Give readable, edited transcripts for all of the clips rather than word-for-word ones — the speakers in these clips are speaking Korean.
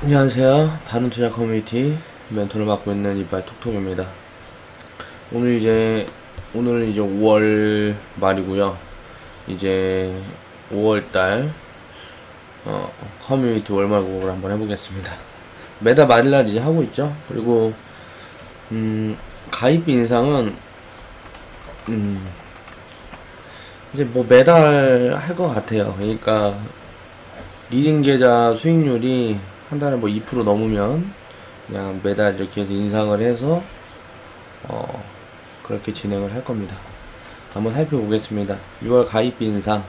안녕하세요. 바른투자 커뮤니티 멘토를 맡고 있는 이빨 톡톡입니다. 오늘은 이제 5월 말이고요. 이제 5월달 커뮤니티 월말 공부를 한번 해보겠습니다. 매달 말일날 이제 하고 있죠. 그리고 가입비 인상은 이제 뭐 매달 할 것 같아요. 그러니까 리딩 계좌 수익률이 한 달에 뭐 2% 넘으면 그냥 매달 이렇게 인상을 해서 그렇게 진행을 할 겁니다. 한번 살펴보겠습니다. 6월 가입비 인상.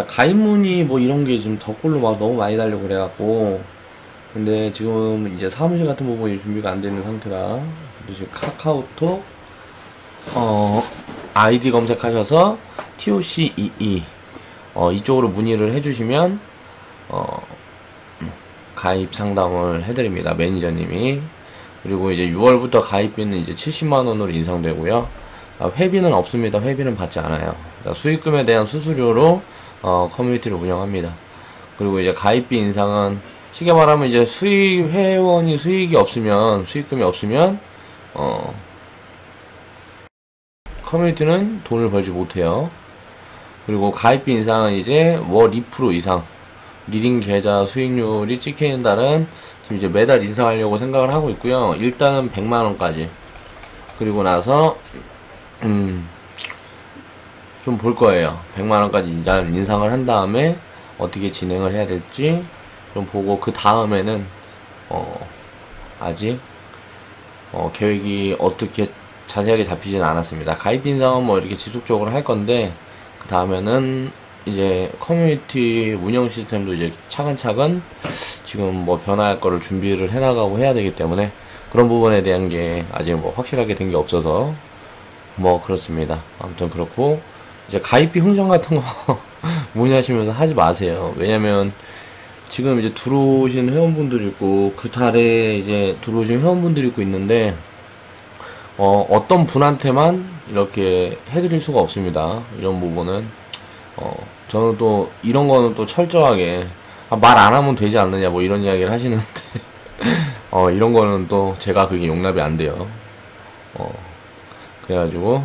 가입 문의 뭐 이런 게 지금 덧글로 막 너무 많이 달려고 그래갖고, 근데 지금 이제 사무실 같은 부분이 준비가 안 되는 상태라 지금 카카오톡 아이디 검색하셔서 TOCEE 이쪽으로 문의를 해주시면 가입 상담을 해드립니다. 매니저님이. 그리고 이제 6월부터 가입비는 이제 70만원으로 인상되고요. 회비는 없습니다. 회비는 받지 않아요. 수익금에 대한 수수료로 커뮤니티를 운영합니다. 그리고 이제 가입비 인상은 쉽게 말하면 이제 회원이 수익금이 없으면 커뮤니티는 돈을 벌지 못해요. 그리고 가입비 인상은 이제 월 2% 이상 리딩 계좌 수익률이 찍히는 달은 지금 이제 매달 인상하려고 생각을 하고 있고요. 일단은 100만원까지. 그리고 나서 좀 볼 거예요. 100만원까지 인상을 한 다음에 어떻게 진행을 해야 될지 좀 보고, 그 다음에는 아직 계획이 어떻게 자세하게 잡히진 않았습니다. 가입 인상은 뭐 이렇게 지속적으로 할 건데, 그 다음에는 이제 커뮤니티 운영 시스템도 이제 차근차근 지금 뭐 변화할 거를 준비를 해나가고 해야 되기 때문에, 그런 부분에 대한 게 아직 뭐 확실하게 된 게 없어서 뭐 그렇습니다. 아무튼 그렇고, 이제 가입비 흥정 같은 거 문의하시면서 하지 마세요. 왜냐면 지금 이제 들어오신 회원분들이 있고, 그 달에 이제 들어오신 회원분들이 있는데 어떤 분한테만 이렇게 해드릴 수가 없습니다. 이런 부분은 저는 또 이런 거는 또 철저하게 말 안 하면 되지 않느냐 뭐 이런 이야기를 하시는데 이런 거는 또 제가 그게 용납이 안 돼요. 그래가지고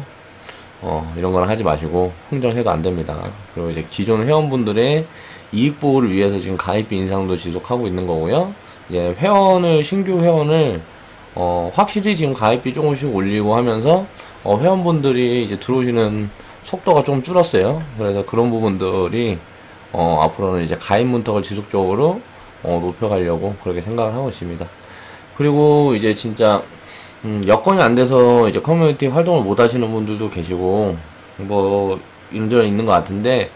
이런 거는 하지 마시고 흥정해도 안 됩니다. 그리고 이제 기존 회원분들의 이익 보호를 위해서 지금 가입비 인상도 지속하고 있는 거고요. 이제 신규 회원을 확실히 지금 가입비 조금씩 올리고 하면서 회원분들이 이제 들어오시는 속도가 좀 줄었어요. 그래서 그런 부분들이 앞으로는 이제 가입 문턱을 지속적으로 높여가려고 그렇게 생각을 하고 있습니다. 그리고 이제 진짜 여건이 안 돼서 이제 커뮤니티 활동을 못 하시는 분들도 계시고 뭐 이런저런 있는 것 같은데,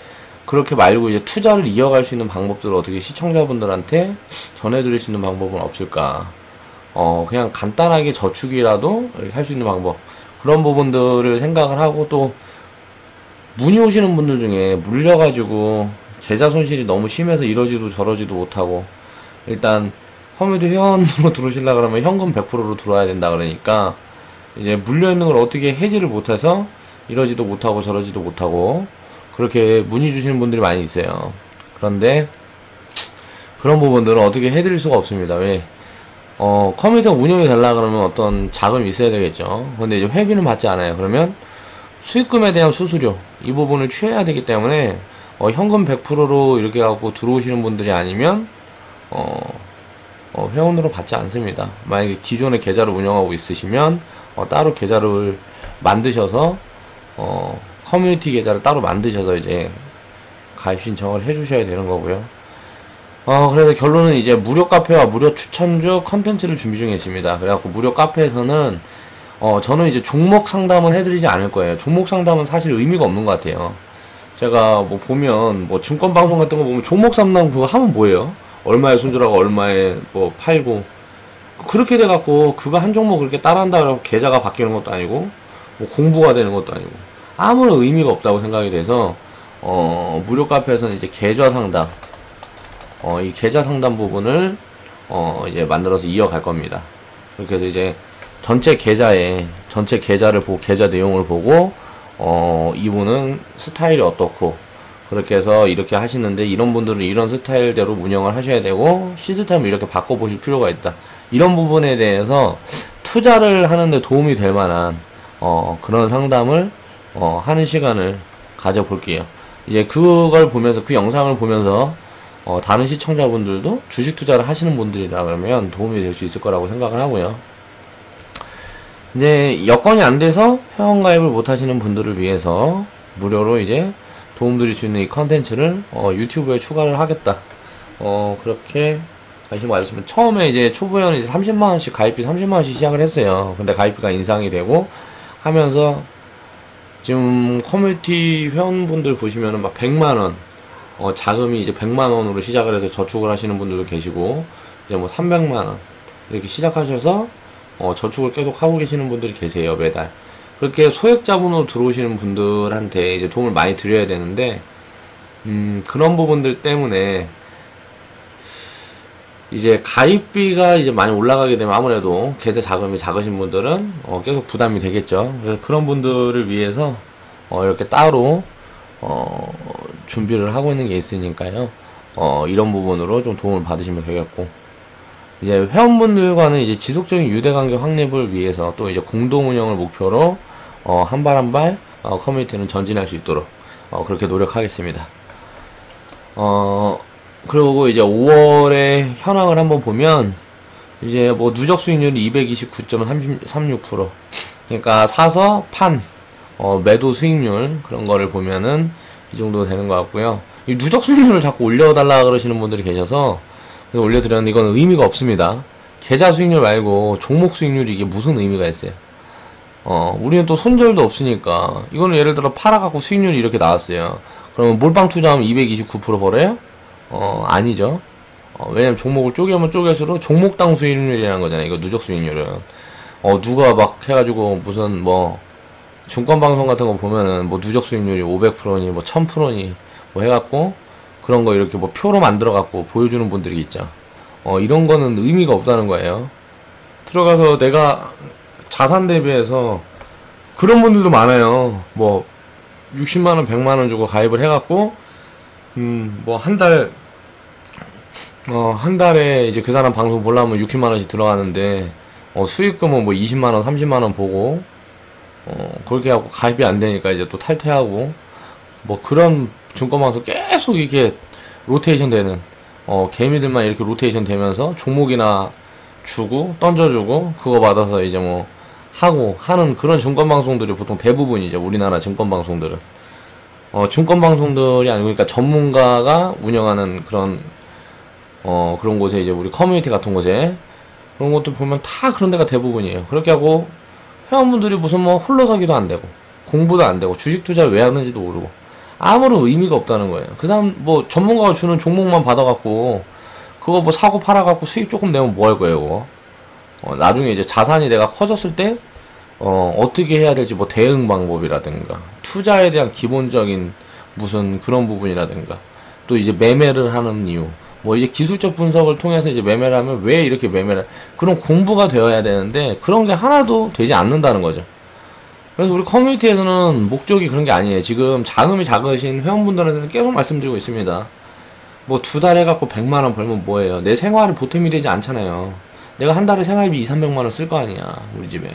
그렇게 말고 이제 투자를 이어갈 수 있는 방법들을 어떻게 시청자분들한테 전해드릴 수 있는 방법은 없을까? 그냥 간단하게 저축이라도 이렇게 할 수 있는 방법, 그런 부분들을 생각을 하고, 또 문의 오시는 분들 중에 물려가지고 계좌 손실이 너무 심해서 이러지도 저러지도 못하고, 일단 커뮤니티 회원으로 들어오시려 그러면 현금 100%로 들어와야 된다 그러니까, 이제 물려있는 걸 어떻게 해지를 못해서 이러지도 못하고 저러지도 못하고 그렇게 문의 주시는 분들이 많이 있어요. 그런데 그런 부분들은 어떻게 해드릴 수가 없습니다. 왜? 커뮤니티가 운영이 되려고 그러면 어떤 자금이 있어야 되겠죠. 근데 이제 회비는 받지 않아요. 그러면 수익금에 대한 수수료, 이 부분을 취해야 되기 때문에 현금 100%로 이렇게 갖고 들어오시는 분들이 아니면 회원으로 받지 않습니다. 만약에 기존의 계좌를 운영하고 있으시면 따로 계좌를 만드셔서 커뮤니티 계좌를 따로 만드셔서 이제 가입 신청을 해주셔야 되는 거고요. 그래서 결론은 이제 무료 카페와 무료 추천주 컨텐츠를 준비 중에 있습니다. 그래갖고 무료 카페에서는 저는 이제 종목 상담은 해드리지 않을 거예요. 종목 상담은 사실 의미가 없는 것 같아요. 제가 뭐 보면 뭐 증권 방송 같은 거 보면 종목 상담 그거 하면 뭐예요? 얼마에 손절하고 얼마에 뭐 팔고, 그렇게 돼갖고 그거 한 종목 그렇게 따라한다 그러고 계좌가 바뀌는 것도 아니고 뭐 공부가 되는 것도 아니고 아무런 의미가 없다고 생각이 돼서 무료 카페에서는 이제 계좌 상담, 이 계좌 상담 부분을 이제 만들어서 이어갈 겁니다. 그렇게 해서 이제 전체 계좌를 보고 계좌 내용을 보고 이분은 스타일이 어떻고 그렇게 해서 이렇게 하시는데 이런 분들은 이런 스타일대로 운영을 하셔야 되고 시스템을 이렇게 바꿔보실 필요가 있다. 이런 부분에 대해서 투자를 하는데 도움이 될 만한 그런 상담을 하는 시간을 가져볼게요. 이제 그걸 보면서 그 영상을 보면서 다른 시청자분들도 주식 투자를 하시는 분들이라 그러면 도움이 될 수 있을 거라고 생각을 하고요. 이제 여건이 안 돼서 회원가입을 못 하시는 분들을 위해서 무료로 이제 도움 드릴 수 있는 이 컨텐츠를 유튜브에 추가를 하겠다. 그렇게 관심 가졌으면 처음에 이제 초보회원은 이제 30만원씩 가입비 30만원씩 시작을 했어요. 근데 가입비가 인상이 되고 하면서 지금 커뮤니티 회원분들 보시면은 막 100만원 자금이 이제 100만원으로 시작을 해서 저축을 하시는 분들도 계시고 이제 뭐 300만원 이렇게 시작하셔서 저축을 계속 하고 계시는 분들이 계세요. 매달 그렇게 소액자본으로 들어오시는 분들한테 이제 도움을 많이 드려야 되는데 그런 부분들 때문에 이제 가입비가 이제 많이 올라가게 되면 아무래도 계좌 자금이 작으신 분들은 계속 부담이 되겠죠. 그래서 그런 분들을 위해서 이렇게 따로 준비를 하고 있는 게 있으니까요. 이런 부분으로 좀 도움을 받으시면 되겠고, 이제 회원분들과는 이제 지속적인 유대관계 확립을 위해서 또 이제 공동 운영을 목표로 한 발 한 발 커뮤니티는 전진할 수 있도록 그렇게 노력하겠습니다. 그리고 이제 5월에 현황을 한번 보면 이제 뭐 누적 수익률이 229.36%, 그러니까 사서 판 매도 수익률 그런 거를 보면은 이 정도 되는 것 같고요. 이 누적 수익률을 자꾸 올려달라 그러시는 분들이 계셔서 올려드렸는데 이건 의미가 없습니다. 계좌 수익률 말고 종목 수익률이 이게 무슨 의미가 있어요? 우리는 또 손절도 없으니까 이거는 예를 들어 팔아갖고 수익률이 이렇게 나왔어요. 그러면 몰빵 투자하면 229% 벌어요? 아니죠. 왜냐면 종목을 쪼개면 쪼갤수록 종목당 수익률이라는 거잖아요. 이거 누적 수익률은. 누가 막 해가지고 무슨 뭐 증권방송 같은 거 보면은 뭐 누적 수익률이 500%니 뭐 1000%니 뭐 해갖고 그런 거 이렇게 뭐 표로 만들어갖고 보여주는 분들이 있죠. 이런 거는 의미가 없다는 거예요. 들어가서 내가 자산 대비해서 그런 분들도 많아요. 뭐 60만원 100만원 주고 가입을 해갖고 뭐 한 달에 이제 그 사람 방송 보려면 60만원씩 들어가는데 수익금은 뭐 20만원 30만원 보고 그렇게 하고 가입이 안 되니까 이제 또 탈퇴하고 뭐 그런 증권방송 계속 이렇게 로테이션 되는 개미들만 이렇게 로테이션 되면서 종목이나 주고 던져주고 그거 받아서 이제 뭐 하고 하는 그런 증권방송들이 보통 대부분이죠. 우리나라 증권방송들은 증권방송들이 아니고 그러니까 전문가가 운영하는 그런 그런 곳에 이제 우리 커뮤니티 같은 곳에 그런 것들 보면 다 그런 데가 대부분이에요. 그렇게 하고 회원분들이 무슨 뭐 홀로서기도 안 되고 공부도 안 되고 주식 투자를 왜 하는지도 모르고 아무런 의미가 없다는 거예요. 그 사람 뭐 전문가가 주는 종목만 받아갖고 그거 뭐 사고 팔아갖고 수익 조금 내면 뭐 할 거예요, 그거. 나중에 이제 자산이 내가 커졌을 때 어떻게 해야 될지 뭐 대응 방법이라든가 투자에 대한 기본적인 무슨 그런 부분이라든가 또 이제 매매를 하는 이유 뭐 이제 기술적 분석을 통해서 이제 매매를 하면 왜 이렇게 매매를 그런 공부가 되어야 되는데 그런 게 하나도 되지 않는다는 거죠. 그래서 우리 커뮤니티에서는 목적이 그런 게 아니에요. 지금 자금이 작으신 회원분들한테는 계속 말씀드리고 있습니다. 뭐 두 달 해갖고 100만원 벌면 뭐예요? 내 생활에 보탬이 되지 않잖아요. 내가 한 달에 생활비 200~300만원 쓸 거 아니야 우리 집에.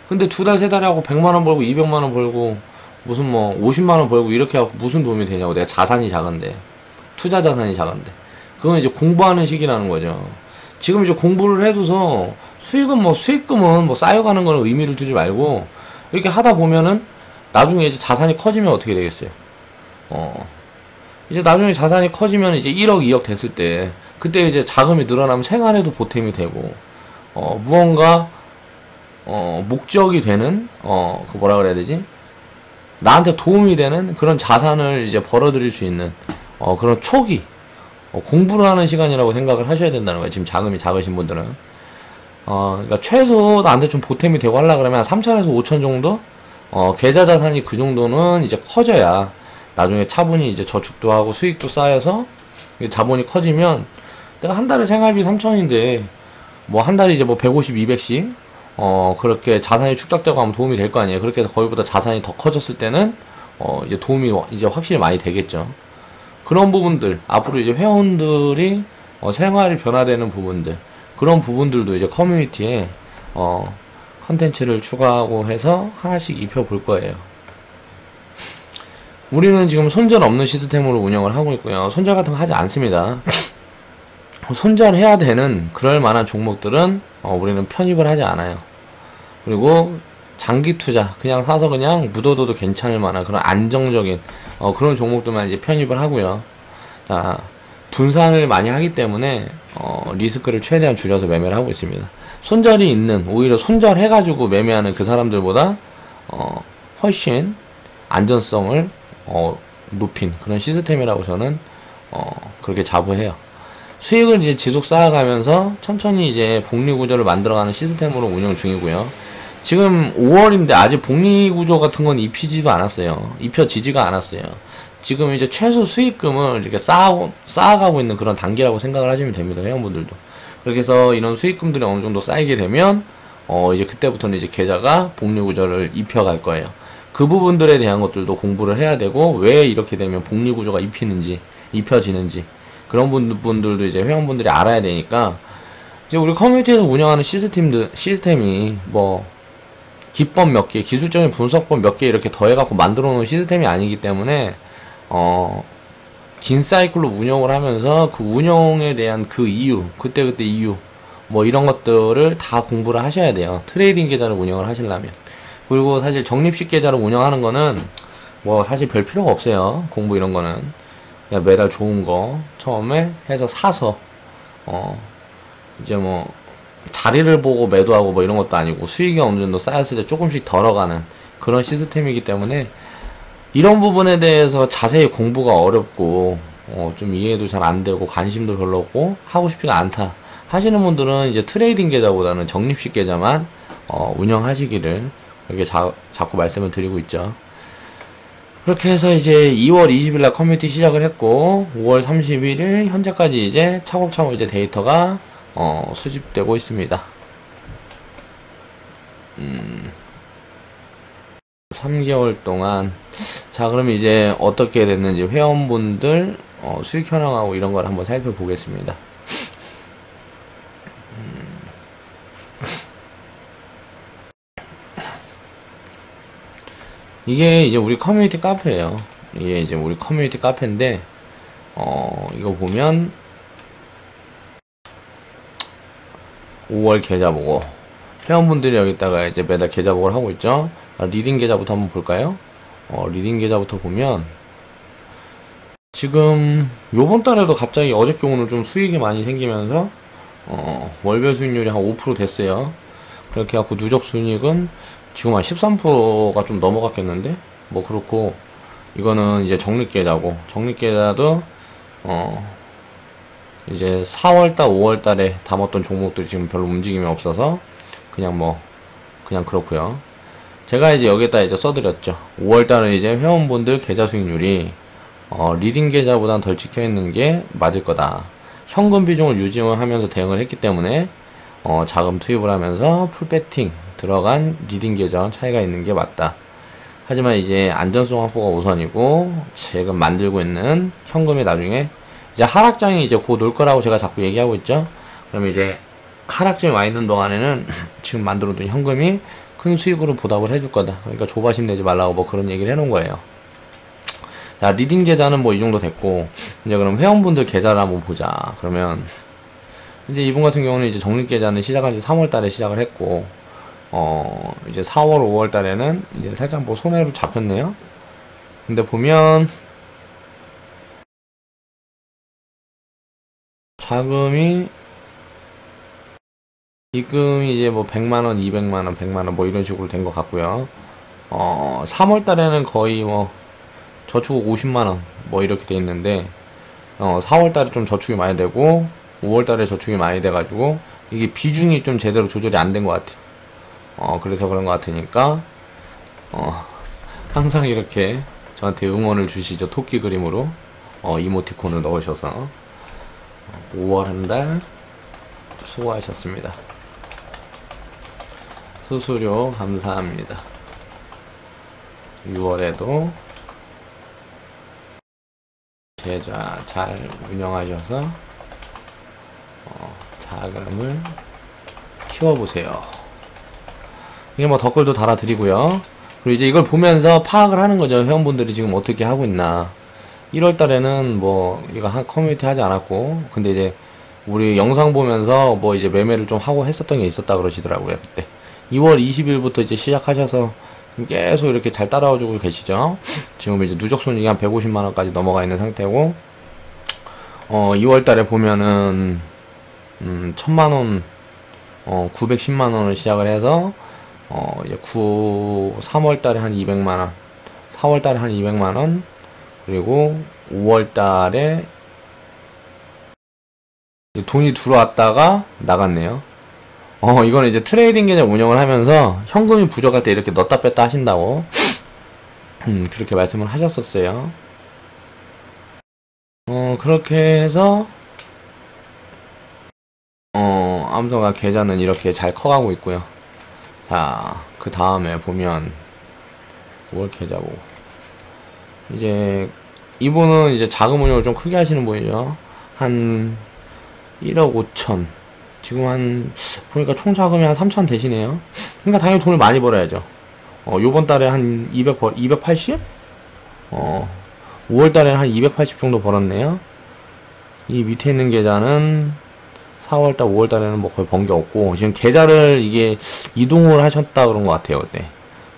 근데 두 달 세 달에 하고 100만원 벌고 200만원 벌고 무슨 뭐 50만원 벌고 이렇게 하고 무슨 도움이 되냐고. 내가 자산이 작은데 투자 자산이 작은데 그건 이제 공부하는 시기라는 거죠. 지금 이제 공부를 해둬서 수익금은 뭐 쌓여가는 거는 의미를 두지 말고 이렇게 하다 보면은 나중에 이제 자산이 커지면 어떻게 되겠어요? 이제 나중에 자산이 커지면 이제 1억 2억 됐을 때 그때 이제 자금이 늘어나면 생활에도 보탬이 되고 무언가 목적이 되는 그 뭐라 그래야 되지? 나한테 도움이 되는 그런 자산을 이제 벌어들일 수 있는 그런 초기 공부를 하는 시간이라고 생각을 하셔야 된다는 거예요. 지금 자금이 작으신 분들은. 그러니까 최소 나한테 좀 보탬이 되고 하려 그러면 3천에서 5천 정도? 계좌 자산이 그 정도는 이제 커져야 나중에 차분히 이제 저축도 하고 수익도 쌓여서 자본이 커지면 내가 한 달에 생활비 3천인데 뭐 한 달에 이제 뭐 150, 200씩 그렇게 자산이 축적되고 하면 도움이 될 거 아니에요. 그렇게 해서 거기보다 자산이 더 커졌을 때는 이제 도움이 이제 확실히 많이 되겠죠. 그런 부분들, 앞으로 이제 회원들이 생활이 변화되는 부분들, 그런 부분들도 이제 커뮤니티에 컨텐츠를 추가하고 해서 하나씩 입혀볼 거예요. 우리는 지금 손절 없는 시스템으로 운영을 하고 있고요. 손절 같은 거 하지 않습니다. 손절해야 되는 그럴 만한 종목들은 우리는 편입을 하지 않아요. 그리고 장기 투자, 그냥 사서 그냥 묻어둬도 괜찮을 만한 그런 안정적인 그런 종목들만 이제 편입을 하고요. 자, 분산을 많이 하기 때문에 리스크를 최대한 줄여서 매매를 하고 있습니다. 손절이 있는, 오히려 손절해가지고 매매하는 그 사람들보다 훨씬 안전성을 높인 그런 시스템이라고 저는 그렇게 자부해요. 수익을 이제 지속 쌓아가면서 천천히 이제 복리구조를 만들어가는 시스템으로 운영 중이고요. 지금 5월인데 아직 복리구조 같은 건 입히지도 않았어요. 입혀지지가 않았어요. 지금 이제 최소 수익금을 이렇게 쌓아가고 있는 그런 단계라고 생각을 하시면 됩니다. 회원분들도. 그렇게 해서 이런 수익금들이 어느 정도 쌓이게 되면 이제 그때부터는 이제 계좌가 복리구조를 입혀갈 거예요. 그 부분들에 대한 것들도 공부를 해야 되고, 왜 이렇게 되면 복리구조가 입혀지는지 그런 분들도 이제 회원분들이 알아야 되니까, 이제 우리 커뮤니티에서 운영하는 시스템이 뭐 기법 몇 개, 기술적인 분석법 몇 개 이렇게 더해갖고 만들어 놓은 시스템이 아니기 때문에 긴 사이클로 운영을 하면서 그 운영에 대한 그 이유, 그때그때 이유 뭐 이런 것들을 다 공부를 하셔야 돼요. 트레이딩 계좌를 운영을 하시려면. 그리고 사실 적립식 계좌를 운영하는 거는 뭐 사실 별 필요가 없어요. 공부 이런 거는 그냥 매달 좋은 거 처음에 해서 사서 이제 뭐 자리를 보고 매도하고 뭐 이런 것도 아니고, 수익이 어느 정도 쌓였을 때 조금씩 덜어가는 그런 시스템이기 때문에 이런 부분에 대해서 자세히 공부가 어렵고 좀 이해도 잘 안 되고 관심도 별로 없고 하고 싶지가 않다 하시는 분들은 이제 트레이딩 계좌보다는 적립식 계좌만 운영하시기를 이렇게 자꾸 말씀을 드리고 있죠. 그렇게 해서 이제 2월 20일날 커뮤니티 시작을 했고, 5월 31일 현재까지 이제 차곡차곡 이제 데이터가 수집되고 있습니다. 3개월 동안. 자, 그럼 이제 어떻게 됐는지 회원분들 수익 현황하고 이런 걸 한번 살펴보겠습니다. 이게 이제 우리 커뮤니티 카페예요. 이게 이제 우리 커뮤니티 카페인데 이거 보면 5월 계좌 보고, 회원분들이 여기다가 이제 매달 계좌 보고를 하고 있죠. 리딩 계좌부터 한번 볼까요? 리딩 계좌부터 보면 지금 요번 달에도 갑자기 어저께 오늘 좀 수익이 많이 생기면서 월별 수익률이 한 5% 됐어요. 그렇게 해갖고 누적 수익은 지금 한 13%가 좀 넘어갔겠는데, 뭐 그렇고, 이거는 이제 적립계좌고, 적립계좌도 이제 4월달 5월달에 담았던 종목들이 지금 별로 움직임이 없어서 그냥 그렇고요. 제가 이제 여기에다 이제 써드렸죠. 5월달은 이제 회원분들 계좌 수익률이 리딩 계좌보다는 덜 찍혀있는 게 맞을 거다. 현금 비중을 유지하면서 대응을 했기 때문에 자금 투입을 하면서 풀배팅 들어간 리딩 계좌와 차이가 있는 게 맞다. 하지만 이제 안전성 확보가 우선이고, 지금 만들고 있는 현금이 나중에 이제 하락장이 이제 곧 올 거라고 제가 자꾸 얘기하고 있죠. 그러면 이제 하락장이 와 있는 동안에는 지금 만들어둔 현금이 큰 수익으로 보답을 해줄 거다. 그러니까 조바심 내지 말라고 뭐 그런 얘기를 해놓은 거예요. 자, 리딩 계좌는 뭐 이 정도 됐고, 이제 그럼 회원분들 계좌를 한번 보자. 그러면 이제 이분 같은 경우는 이제 적립 계좌는 시작한 지 3월 달에 시작을 했고, 이제 4월 5월 달에는 이제 살짝 뭐 손해로 잡혔네요. 근데 보면 자금이 입금이 이제 뭐 100만원, 200만원, 100만원 뭐 이런 식으로 된 것 같고요. 3월 달에는 거의 뭐 저축 50만원 뭐 이렇게 돼 있는데, 4월 달에 좀 저축이 많이 되고 5월 달에 저축이 많이 돼 가지고 이게 비중이 좀 제대로 조절이 안 된 것 같아요. 그래서 그런 것 같으니까 항상 이렇게 저한테 응원을 주시죠. 토끼 그림으로 이모티콘을 넣으셔서 5월 한 달 수고하셨습니다. 수수료 감사합니다. 6월에도 계좌 잘 운영하셔서 자금을 키워보세요. 이게 뭐 댓글도 달아드리고요. 그리고 이제 이걸 보면서 파악을 하는 거죠. 회원분들이 지금 어떻게 하고 있나. 1월 달에는 뭐 이거 커뮤니티 하지 않았고, 근데 이제 우리 영상 보면서 뭐 이제 매매를 좀 하고 했었던 게 있었다 그러시더라고요. 그때 2월 20일부터 이제 시작하셔서 계속 이렇게 잘 따라와주고 계시죠. 지금 이제 누적 손익이 한 150만원까지 넘어가 있는 상태고, 2월 달에 보면은 1000만원 910만원을 시작을 해서 이제 3월 달에 한 200만원, 4월 달에 한 200만원, 그리고 5월 달에 돈이 들어왔다가 나갔네요. 이거는 이제 트레이딩 계좌 운영을 하면서 현금이 부족할 때 이렇게 넣었다 뺐다 하신다고 그렇게 말씀을 하셨었어요. 그렇게 해서 암소가 계좌는 이렇게 잘 커가고 있고요. 자, 그 다음에 보면 5월 계좌고, 이제 이분은 이제 자금 운용을 좀 크게 하시는 분이죠. 한 1억 5천, 지금 한 보니까 총 자금이 한 3천 되시네요. 그러니까 당연히 돈을 많이 벌어야죠. 요번 달에 한 280? 5월 달에 한 280 정도 벌었네요. 이 밑에 있는 계좌는 4월달, 5월달에는 뭐 거의 번 게 없고, 지금 계좌를 이게 이동을 하셨다 그런 것 같아요. 네.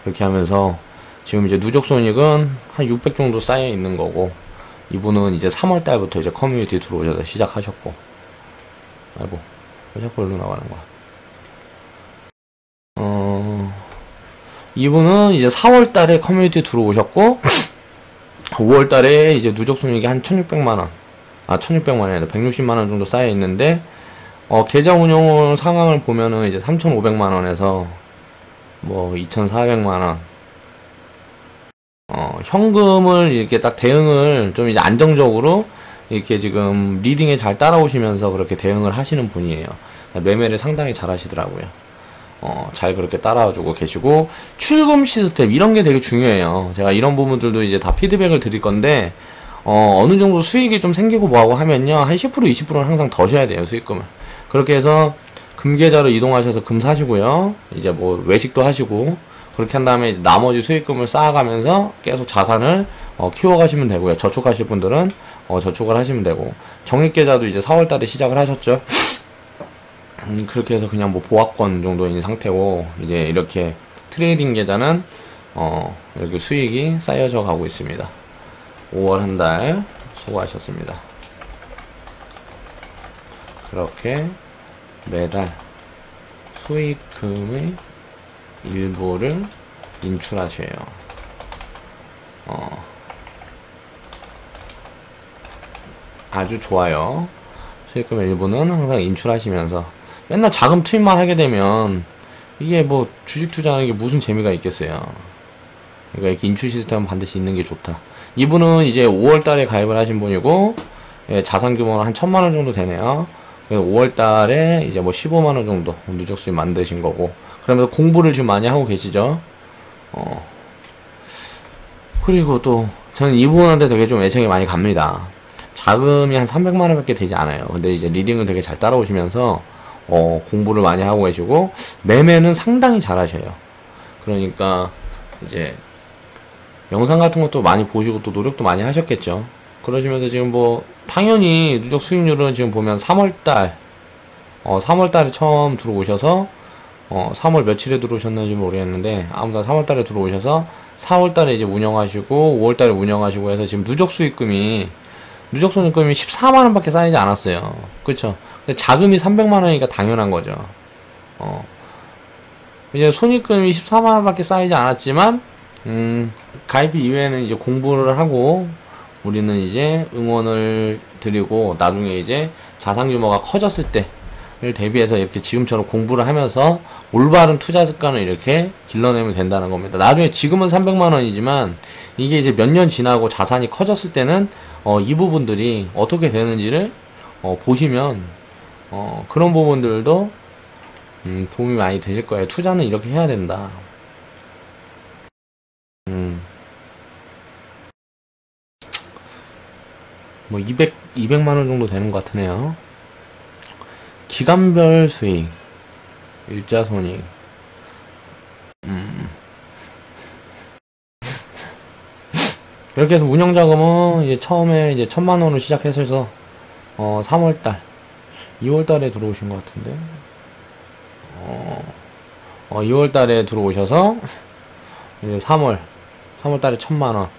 그렇게 하면서 지금 이제 누적 손익은 한 600 정도 쌓여 있는 거고, 이분은 이제 3월달부터 이제 커뮤니티 들어오셔서 시작하셨고, 아이고, 왜 자꾸 일로 나가는 거야. 이분은 이제 4월달에 커뮤니티 들어오셨고, 5월달에 이제 누적 손익이 한 1600만원, 1600만원이 아니라 160만원 정도 쌓여 있는데, 계좌 운용 상황을 보면은 이제 3500만원에서 뭐 2400만원, 현금을 이렇게 딱 대응을 좀 이제 안정적으로 이렇게 지금 리딩에 잘 따라오시면서 그렇게 대응을 하시는 분이에요. 매매를 상당히 잘 하시더라고요. 잘 그렇게 따라와주고 계시고, 출금 시스템 이런 게 되게 중요해요. 제가 이런 부분들도 이제 다 피드백을 드릴 건데, 어느 정도 수익이 좀 생기고 뭐하고 하면요, 한 10% 20%는 항상 더 줘야 돼요, 수익금을. 그렇게 해서 금계좌로 이동하셔서 금 사시고요, 이제 뭐 외식도 하시고, 그렇게 한 다음에 나머지 수익금을 쌓아가면서 계속 자산을 키워가시면 되고요. 저축하실 분들은 저축을 하시면 되고, 적립계좌도 이제 4월달에 시작을 하셨죠. 그렇게 해서 그냥 뭐 보합권 정도인 상태고, 이제 이렇게 트레이딩 계좌는 이렇게 수익이 쌓여져 가고 있습니다. 5월 한 달 수고하셨습니다. 그렇게 매달 수익금의 일부를 인출하셔요. 아주 좋아요. 수익금의 일부는 항상 인출하시면서, 맨날 자금 투입만 하게 되면 이게 뭐 주식 투자하는 게 무슨 재미가 있겠어요. 그러니까 이렇게 인출 시스템은 반드시 있는 게 좋다. 이분은 이제 5월달에 가입을 하신 분이고, 예, 자산 규모는 한 1000만원 정도 되네요. 5월달에 이제 뭐 15만원 정도 누적 수익 만드신 거고, 그러면서 공부를 지금 많이 하고 계시죠. 그리고 또 저는 이분한테 되게 좀 애정이 많이 갑니다. 자금이 한 300만원 밖에 되지 않아요. 근데 이제 리딩을 되게 잘 따라오시면서 공부를 많이 하고 계시고, 매매는 상당히 잘 하셔요. 그러니까 이제 영상 같은 것도 많이 보시고 또 노력도 많이 하셨겠죠. 그러시면서 지금 뭐 당연히 누적 수익률은 지금 보면 3월달 3월달에 처음 들어오셔서 3월 며칠에 들어오셨는지 모르겠는데, 아무튼 3월달에 들어오셔서 4월달에 이제 운영하시고 5월달에 운영하시고 해서 지금 누적 수익금이, 누적 손익금이 14만원 밖에 쌓이지 않았어요. 그쵸? 근데 자금이 300만원이니까 당연한 거죠. 이제 손익금이 14만원 밖에 쌓이지 않았지만, 가입 이후에는 이제 공부를 하고, 우리는 이제 응원을 드리고, 나중에 이제 자산 규모가 커졌을 때를 대비해서 이렇게 지금처럼 공부를 하면서 올바른 투자 습관을 이렇게 길러내면 된다는 겁니다. 나중에 지금은 300만원이지만, 이게 이제 몇 년 지나고 자산이 커졌을 때는 이 부분들이 어떻게 되는지를 보시면 그런 부분들도 도움이 많이 되실 거예요. 투자는 이렇게 해야 된다. 뭐 200만 원 정도 되는 것 같으네요. 기간별 수익, 일자 손익. 이렇게 해서 운영 자금은 이제 처음에 이제 1000만 원으로 시작해서 3월달, 2월달에 들어오신 것 같은데, 2월달에 들어오셔서 이제 3월달에 1000만 원,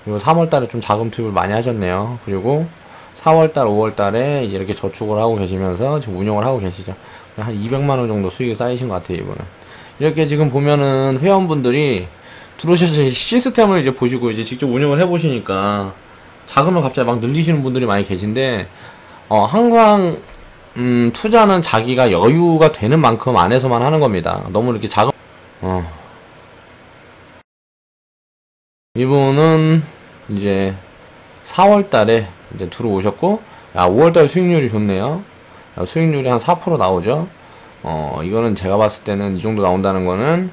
그리고 3월달에 좀 자금 투입을 많이 하셨네요. 그리고 4월달, 5월달에 이렇게 저축을 하고 계시면서 지금 운영을 하고 계시죠. 한 200만 원 정도 수익이 쌓이신 것 같아요, 이분은. 이렇게 지금 보면은 회원분들이 들어오셔서 시스템을 이제 보시고 이제 직접 운영을 해보시니까 자금을 갑자기 막 늘리시는 분들이 많이 계신데, 항상 투자는 자기가 여유가 되는 만큼 안에서만 하는 겁니다. 너무 이렇게 자금 이분은 이제 4월달에 이제 들어오셨고, 5월달 수익률이 좋네요. 수익률이 한 4% 나오죠. 이거는 제가 봤을 때는 이 정도 나온다는 거는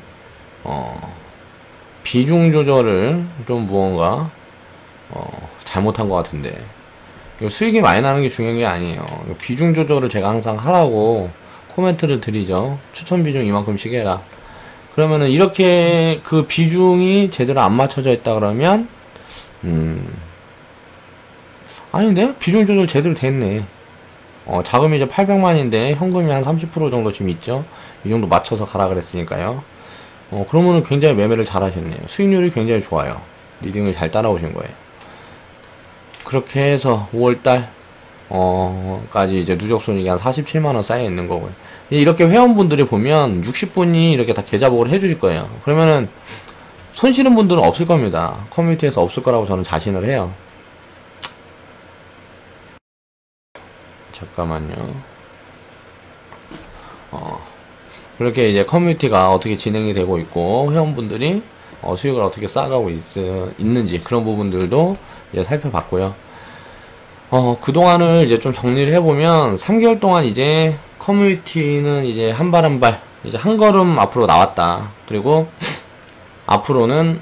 비중 조절을 좀 무언가 잘못한 것 같은데, 이거 수익이 많이 나는 게 중요한 게 아니에요. 비중 조절을 제가 항상 하라고 코멘트를 드리죠. 추천 비중 이만큼씩 해라. 그러면은 이렇게 그 비중이 제대로 안 맞춰져 있다 그러면 아닌데? 비중 조절 제대로 됐네. 자금이 이제 800만인데 현금이 한 30% 정도 지금 있죠. 이 정도 맞춰서 가라 그랬으니까요. 그러면은 굉장히 매매를 잘 하셨네요. 수익률이 굉장히 좋아요. 리딩을 잘 따라오신 거예요. 그렇게 해서 5월달 까지 이제 누적 손익이 한 47만원 쌓여 있는 거고요. 이렇게 회원분들이 보면 60분이 이렇게 다 계좌복을 해주실 거예요. 그러면은 손실은 분들은 없을 겁니다. 커뮤니티에서 없을 거라고 저는 자신을 해요. 잠깐만요. 그렇게 이제 커뮤니티가 어떻게 진행이 되고 있고 회원분들이 수익을 어떻게 쌓아가고 있는지 그런 부분들도 이제 살펴봤고요. 그동안을 이제 좀 정리를 해보면 3개월 동안 이제 커뮤니티는 이제 한 발 한 발 이제 한 걸음 앞으로 나왔다. 그리고 앞으로는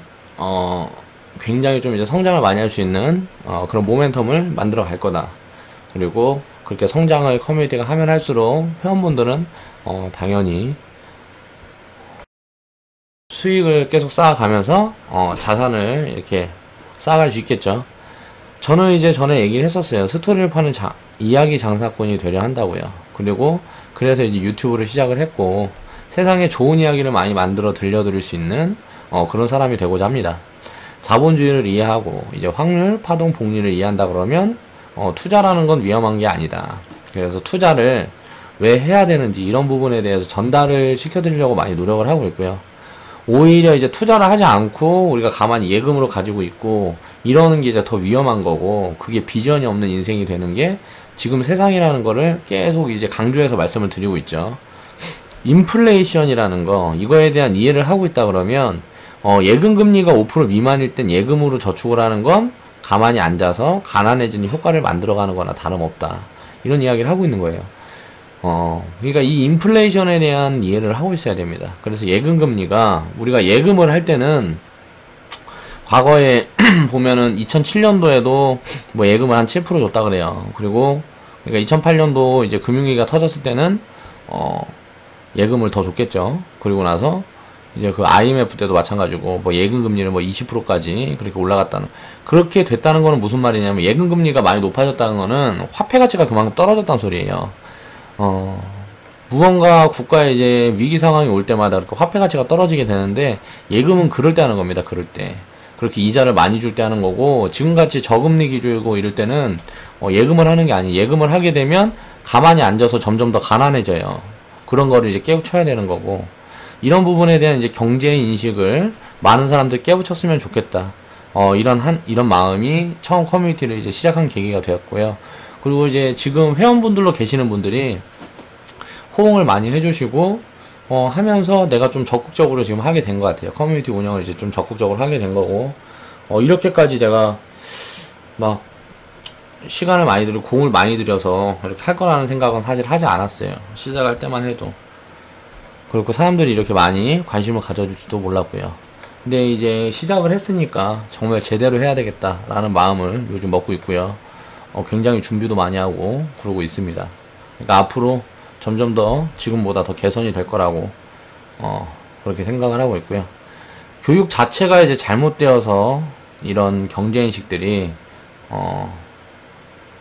굉장히 좀 이제 성장을 많이 할 수 있는 그런 모멘텀을 만들어 갈 거다. 그리고 그렇게 성장을 커뮤니티가 하면 할수록 회원분들은 당연히 수익을 계속 쌓아가면서 자산을 이렇게 쌓아갈 수 있겠죠. 저는 이제 전에 얘기를 했었어요. 스토리를 파는 이야기 장사꾼이 되려 한다고요. 그리고 그래서 이제 유튜브를 시작을 했고 세상에 좋은 이야기를 많이 만들어 들려드릴 수 있는 그런 사람이 되고자 합니다. 자본주의를 이해하고 이제 확률, 파동, 복리를 이해한다 그러면 투자라는 건 위험한 게 아니다. 그래서 투자를 왜 해야 되는지 이런 부분에 대해서 전달을 시켜드리려고 많이 노력을 하고 있고요. 오히려 이제 투자를 하지 않고 우리가 가만히 예금으로 가지고 있고 이러는 게 이제 더 위험한 거고, 그게 비전이 없는 인생이 되는 게 지금 세상이라는 거를 계속 이제 강조해서 말씀을 드리고 있죠. 인플레이션이라는 거, 이거에 대한 이해를 하고 있다 그러면 예금 금리가 5% 미만일 땐 예금으로 저축을 하는 건 가만히 앉아서 가난해지는 효과를 만들어가는 거나 다름없다. 이런 이야기를 하고 있는 거예요. 그러니까 이 인플레이션에 대한 이해를 하고 있어야 됩니다. 그래서 예금 금리가 우리가 예금을 할 때는 과거에 보면은 2007년도에도 뭐 예금을 한 7% 줬다 그래요. 그리고 그러니까 2008년도 이제 금융위기가 터졌을 때는 예금을 더 줬겠죠. 그리고 나서 이제 그 IMF 때도 마찬가지고 뭐 예금 금리를 뭐 20%까지 그렇게 올라갔다는, 그렇게 됐다는 거는 무슨 말이냐면 예금 금리가 많이 높아졌다는 거는 화폐 가치가 그만큼 떨어졌다는 소리예요. 무언가 국가에 이제 위기 상황이 올 때마다 그렇게 화폐 가치가 떨어지게 되는데 예금은 그럴 때 하는 겁니다. 그럴 때 그렇게 이자를 많이 줄 때 하는 거고, 지금같이 저금리 기조이고 이럴 때는 예금을 하는 게 아니에요. 예금을 하게 되면 가만히 앉아서 점점 더 가난해져요. 그런 거를 이제 깨우쳐야 되는 거고, 이런 부분에 대한 이제 경제 인식을 많은 사람들 깨우쳤으면 좋겠다. 이런 마음이 처음 커뮤니티를 이제 시작한 계기가 되었고요. 그리고 이제 지금 회원분들로 계시는 분들이 호응을 많이 해주시고 하면서 내가 좀 적극적으로 지금 하게 된 것 같아요. 커뮤니티 운영을 이제 좀 적극적으로 하게 된 거고, 이렇게까지 제가 막 시간을 많이 들이고 공을 많이 들여서 이렇게 할 거라는 생각은 사실 하지 않았어요. 시작할 때만 해도. 그리고 사람들이 이렇게 많이 관심을 가져줄지도 몰랐고요. 근데 이제 시작을 했으니까 정말 제대로 해야 되겠다라는 마음을 요즘 먹고 있고요. 굉장히 준비도 많이 하고 그러고 있습니다. 그러니까 앞으로 점점 더 지금보다 더 개선이 될 거라고 그렇게 생각을 하고 있고요. 교육 자체가 이제 잘못되어서 이런 경제인식들이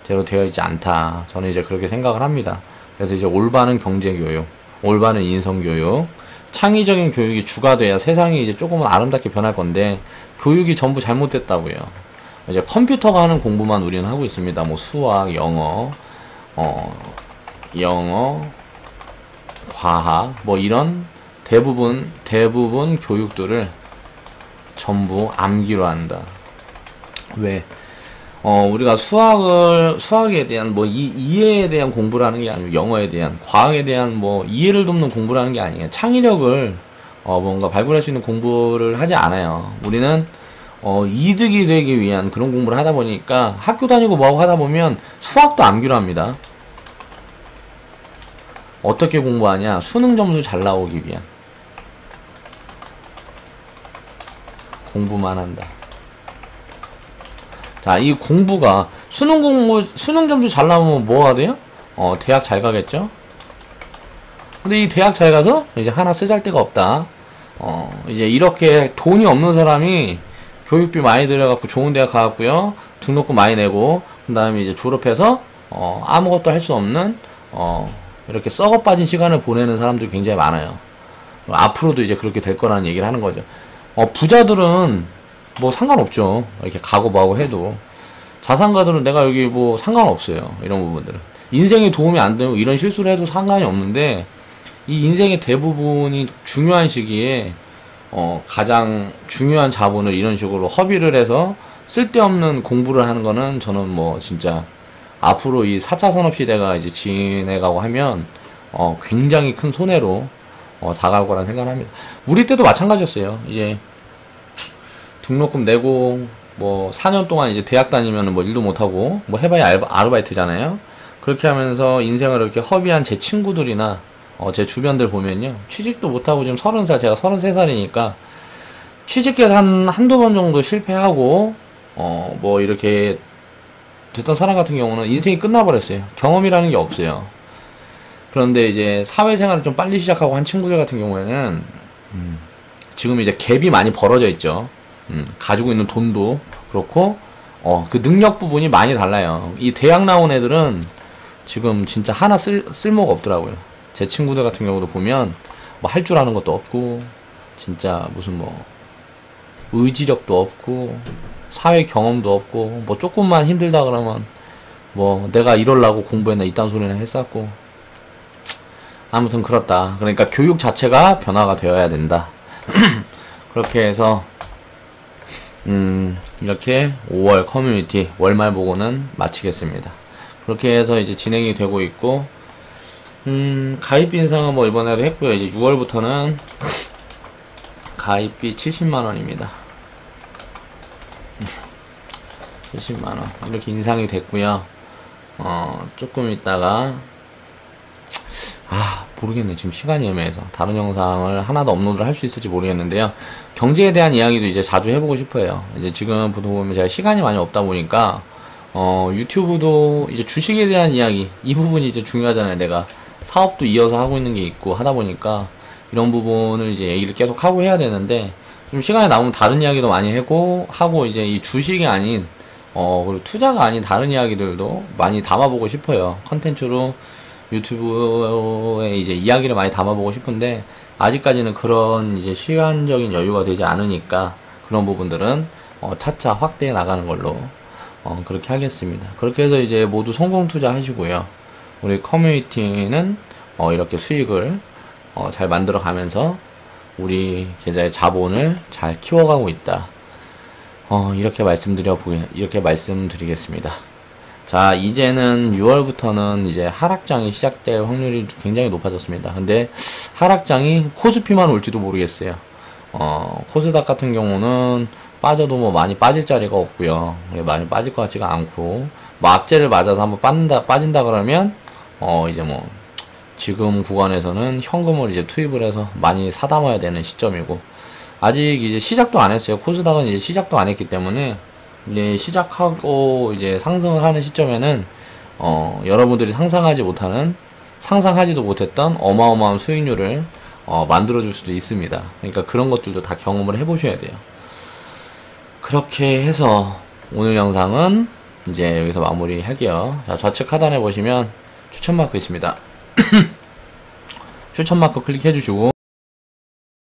제대로 되어 있지 않다. 저는 이제 그렇게 생각을 합니다. 그래서 이제 올바른 경제교육, 올바른 인성교육, 창의적인 교육이 주가 돼야 세상이 이제 조금은 아름답게 변할 건데 교육이 전부 잘못됐다고요. 이제 컴퓨터가 하는 공부만 우리는 하고 있습니다. 뭐 수학, 영어, 과학, 뭐 이런 대부분 교육들을 전부 암기로 한다. 왜? 우리가 수학에 대한 이해에 대한 공부를 하는 게 아니고 영어에 대한, 과학에 대한 이해를 돕는 공부를 하는 게 아니에요. 창의력을 뭔가 발굴할 수 있는 공부를 하지 않아요. 우리는 이득이 되기 위한 그런 공부를 하다 보니까 학교 다니고 뭐하고 하다 보면 수학도 암기로 합니다. 어떻게 공부하냐? 수능 점수 잘 나오기 위한 공부만 한다. 자, 이 공부가 수능 점수 잘 나오면 뭐가 돼요? 대학 잘 가겠죠? 근데 이 대학 잘 가서 이제 하나 쓰잘데가 없다. 이제 이렇게 돈이 없는 사람이 교육비 많이 들여갖고 좋은 대학 가갖고요, 등록금 많이 내고, 그 다음에 이제 졸업해서 아무것도 할 수 없는 이렇게 썩어 빠진 시간을 보내는 사람들이 굉장히 많아요. 앞으로도 이제 그렇게 될 거라는 얘기를 하는 거죠. 부자들은 뭐 상관없죠. 이렇게 가고 뭐하고 해도. 자산가들은 내가 여기 뭐 상관없어요. 이런 부분들은. 인생에 도움이 안 되고 이런 실수를 해도 상관이 없는데, 이 인생의 대부분이 중요한 시기에 가장 중요한 자본을 이런 식으로 허비를 해서 쓸데없는 공부를 하는 거는 저는 뭐 진짜 앞으로 이 4차 산업시대가 이제 지내가고 하면 굉장히 큰 손해로 다가올 거라는 생각을 합니다. 우리 때도 마찬가지였어요. 이제 등록금 내고 뭐 4년 동안 이제 대학 다니면은 뭐 일도 못하고 뭐 해봐야 아르바이트잖아요. 그렇게 하면서 인생을 이렇게 허비한 제 친구들이나 제 주변들 보면요, 취직도 못하고 지금 30살, 제가 33살이니까 취직해서 한두 번 정도 실패하고 뭐 이렇게 됐던 사람 같은 경우는 인생이 끝나버렸어요. 경험이라는 게 없어요. 그런데 이제 사회생활을 좀 빨리 시작하고 한 친구들 같은 경우에는 지금 이제 갭이 많이 벌어져 있죠. 가지고 있는 돈도 그렇고 그 능력 부분이 많이 달라요. 이 대학 나온 애들은 지금 진짜 하나 쓸모가 없더라고요. 제 친구들 같은 경우도 보면 뭐 할 줄 아는 것도 없고, 진짜 무슨 뭐 의지력도 없고 사회 경험도 없고, 뭐 조금만 힘들다 그러면 뭐 내가 이럴라고 공부했나 이딴 소리나 했었고, 아무튼 그렇다. 그러니까 교육 자체가 변화가 되어야 된다. 그렇게 해서 이렇게 5월 커뮤니티 월말 보고는 마치겠습니다. 그렇게 해서 이제 진행이 되고 있고, 가입비 인상은 뭐 이번에도 했고요. 이제 6월부터는 가입비 70만원입니다. 70만원 이렇게 인상이 됐고요. 조금 있다가 모르겠네. 지금 시간이 애매해서 다른 영상을 하나도 업로드를 할 수 있을지 모르겠는데요. 경제에 대한 이야기도 이제 자주 해보고 싶어요. 이제 지금 보면 제가 시간이 많이 없다 보니까 유튜브도 이제 주식에 대한 이야기, 이 부분이 이제 중요하잖아요. 내가 사업도 이어서 하고 있는 게 있고 하다 보니까 이런 부분을 이제 얘기를 계속 하고 해야 되는데, 좀 시간이 남으면 다른 이야기도 많이 하고 이제 이 주식이 아닌 그리고 투자가 아닌 다른 이야기들도 많이 담아보고 싶어요. 컨텐츠로 유튜브에 이제 이야기를 많이 담아보고 싶은데, 아직까지는 그런 이제 시간적인 여유가 되지 않으니까 그런 부분들은 차차 확대해 나가는 걸로 그렇게 하겠습니다. 그렇게 해서 이제 모두 성공 투자 하시고요. 우리 커뮤니티는 이렇게 수익을 잘 만들어 가면서 우리 계좌의 자본을 잘 키워가고 있다. 이렇게 말씀드리겠습니다. 자, 이제는 6월부터는 이제 하락장이 시작될 확률이 굉장히 높아졌습니다. 근데 하락장이 코스피만 올지도 모르겠어요. 코스닥 같은 경우는 빠져도 뭐 많이 빠질 자리가 없고요. 많이 빠질 것 같지가 않고, 뭐 악재를 맞아서 한번 빠진다 그러면 이제 뭐 지금 구간에서는 현금을 이제 투입을 해서 많이 사담아야 되는 시점이고, 아직 이제 시작도 안 했어요. 코스닥은 이제 시작도 안 했기 때문에 이제 시작하고 이제 상승을 하는 시점에는 여러분들이 상상하지도 못했던 어마어마한 수익률을 만들어줄 수도 있습니다. 그러니까 그런 것들도 다 경험을 해보셔야 돼요. 그렇게 해서 오늘 영상은 이제 여기서 마무리 할게요. 자, 좌측 하단에 보시면 추천 마크 있습니다. 추천 마크 클릭해 주시고